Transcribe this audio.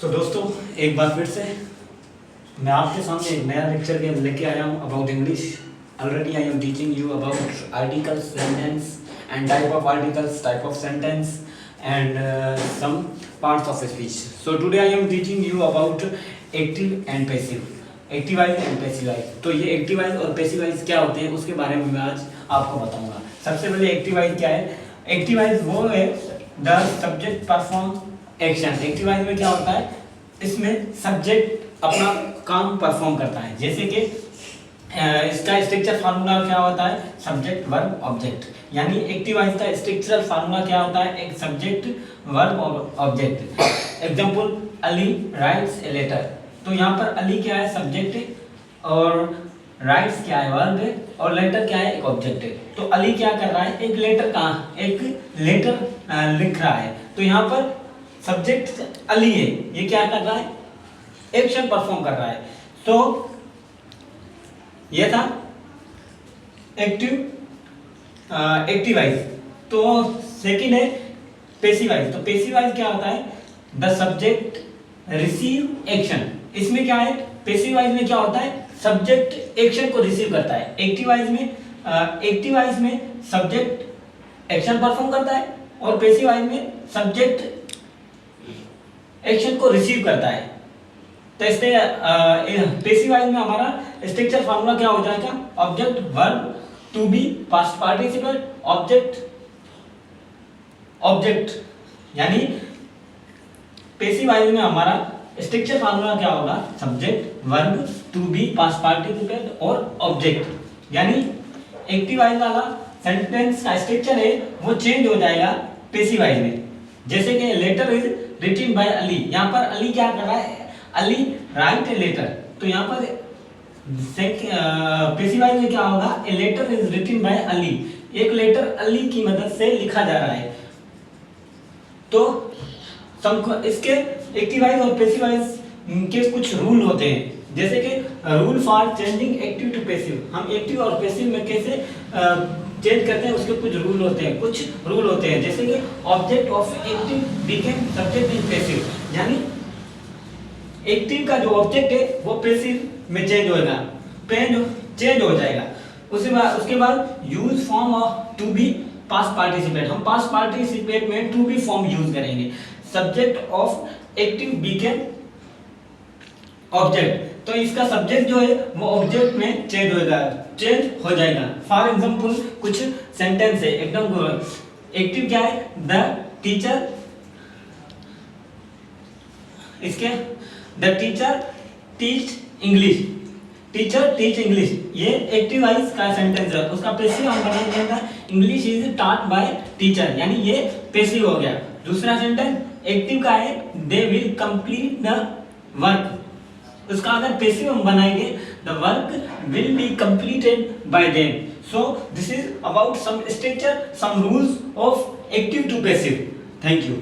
दोस्तों एक बार फिर से मैं आपके सामने एक नया लेक्चर लेके आया हूँ about English. Already I am teaching you about articles, sentence and type of articles, type of sentence and some parts of speech. So today I am teaching you about active and passive, active voice and passive voice. तो ये एक्टिवाइज और passivise क्या होते हैं उसके बारे में मैं आज आपको बताऊंगा। सबसे पहले एक्टिवाइज क्या है? एक्टिवाइज वो है द सब्जेक्ट परफॉर्म एक्शन। एक्टिवाइज में क्या होता है? इसमें सब्जेक्ट अपना काम परफॉर्म करता है। जैसे कि इसका स्ट्रक्चर फार्मूला क्या होता है? Subject verb object. यानी एक्टिवाइज का स्ट्रक्चरल फार्मूला क्या होता है? एक subject verb object. Example, Ali writes a letter. तो यहाँ पर अली क्या है? सब्जेक्ट, और राइट्स क्या है? वर्ब है, और लेटर क्या है? एक ऑब्जेक्ट है। तो अली क्या कर रहा है? एक लेटर लिख रहा है। तो यहाँ पर सब्जेक्ट अली है, ये क्या कर रहा है? एक्शन परफॉर्म कर रहा है। तो ये था एक्टिवाइज। तो सेकंड है पैसिवाइज। तो पैसिवाइज क्या होता है? The subject receive action. इसमें क्या है? पैसिवाइज में क्या होता है? सब्जेक्ट एक्शन को रिसीव करता है। एक्टिवाइज में सब्जेक्ट एक्शन परफॉर्म करता है, और पैसिवाइज में सब्जेक्ट एक्शन को रिसीव करता है। तो इससे पैसिवाइज में हमारा स्ट्रक्चर फार्मूला क्या हो जाएगा? Object verb to be past participle object. यानी पैसिवाइज में हमारा स्ट्रक्चर फार्मूला क्या होगा? Subject verb to be past participle और ऑब्जेक्ट। यानी एक्टिवाइज वाला सेंटेंस का स्ट्रक्चर है वो चेंज हो जाएगा पैसिवाइज में। जैसे कि letter is written by Ali. यहाँ पर अली क्या कर रहा है? Ali write a letter. तो यहाँ पर पैसिवाइज में क्या होगा? A letter is written by Ali. एक लेटर अली की मदद से लिखा जा रहा है। तो इसके एक्टिवाइज और पैसिवाइज के कुछ रूल होते हैं। जैसे कि rule for changing active to passive. हम एक्टिव और पैसिव में कैसे चेंज करते हैं उसके कुछ रूल होते हैं। जैसे कि object of active became subject in passive. यानी एक्टिव का जो ऑब्जेक्ट है वो पैसिव में चेंज हो जाएगा। उसके बाद use form of to be past participate. हम पास्ट पार्टिसिपेट में टू बी फॉर्म यूज करेंगे। Subject of active became object. तो इसका सब्जेक्ट जो है वो ऑब्जेक्ट में चेंज हो जाएगा। फॉर एग्जांपल कुछ सेंटेंस है एकदम एक्टिव क्या है? द टीचर, इसके the teacher teach English. Teacher teach English, ये एक्टिवाइज का सेंटेंस है। उसका पैसिव हम बनाएंगे English is taught by teacher. यानी ये पैसिव हो गया। दूसरा सेंटेंस एक्टिव का है they will complete the work. उसका अगर पैसिव हम बनाएंगे the work will be completed by them. So this is about some structure, some rules of active to passive. Thank you.